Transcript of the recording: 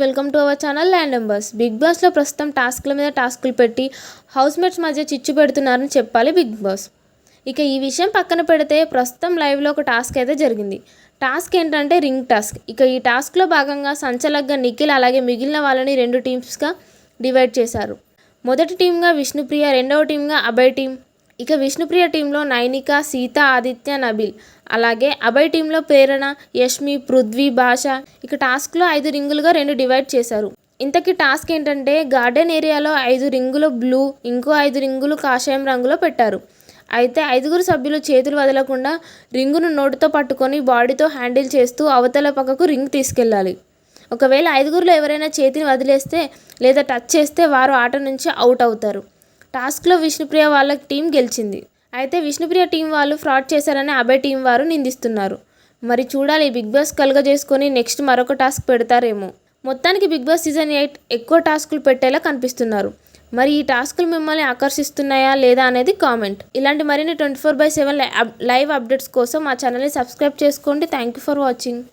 Welcome to our channel land numbers. Big బాస్లో ప్రస్తుతం టాస్క్ల మీద టాస్కులు పెట్టి హౌస్మేట్స్ మధ్య చిచ్చు పెడుతున్నారని చెప్పాలి బిగ్ బాస్. ఇక ఈ విషయం పక్కన పెడితే ప్రస్తుతం లైవ్లో ఒక టాస్క్ అయితే జరిగింది. టాస్క్ ఏంటంటే రింగ్ టాస్క్. ఇక ఈ టాస్క్లో భాగంగా సంచలగ్గా నిఖిల్ అలాగే మిగిలిన వాళ్ళని 2 టీమ్స్గా డివైడ్ చేశారు. మొదటి టీంగా విష్ణుప్రియ, రెండవ టీంగా అభయ్ టీం. ఇక విష్ణుప్రియ టీంలో నైనిక, సీత, ఆదిత్య, నబిల్. అలాగే అభయ్ టీంలో ప్రేరణ, యష్మి, పృథ్వీ, భాష. ఇక టాస్క్లో 5 రింగులుగా 2 డివైడ్ చేశారు. ఇంతకీ టాస్క్ ఏంటంటే గార్డెన్ ఏరియాలో 5 రింగులు బ్లూ, ఇంకో 5 రింగులు కాషాయం రంగులో పెట్టారు. అయితే 5గురు సభ్యులు చేతులు వదలకుండా రింగును నోటితో పట్టుకొని బాడీతో హ్యాండిల్ చేస్తూ అవతల పక్కకు రింగ్ తీసుకెళ్ళాలి. ఒకవేళ 5గురిలో ఎవరైనా చేతిని వదిలేస్తే లేదా టచ్ చేస్తే వారు ఆట నుంచి అవుట్ అవుతారు. టాస్క్లో విష్ణుప్రియ వాళ్ళ టీం గెలిచింది. అయితే విష్ణుప్రియ టీం వాళ్ళు ఫ్రాడ్ చేశారని అభయ్ టీం వారు నిందిస్తున్నారు. మరి చూడాలి బిగ్ బాస్ కలుగజేసుకొని నెక్స్ట్ మరొక టాస్క్ పెడతారేమో. మొత్తానికి బిగ్ బాస్ సీజన్ 8 ఎక్కువ టాస్కులు పెట్టేలా కనిపిస్తున్నారు. మరి ఈ టాస్కులు మిమ్మల్ని ఆకర్షిస్తున్నాయా లేదా అనేది కామెంట్. ఇలాంటి మరిన్ని 24/7 లైవ్ అప్డేట్స్ కోసం మా ఛానల్ని సబ్స్క్రైబ్ చేసుకోండి. Thank you for watching.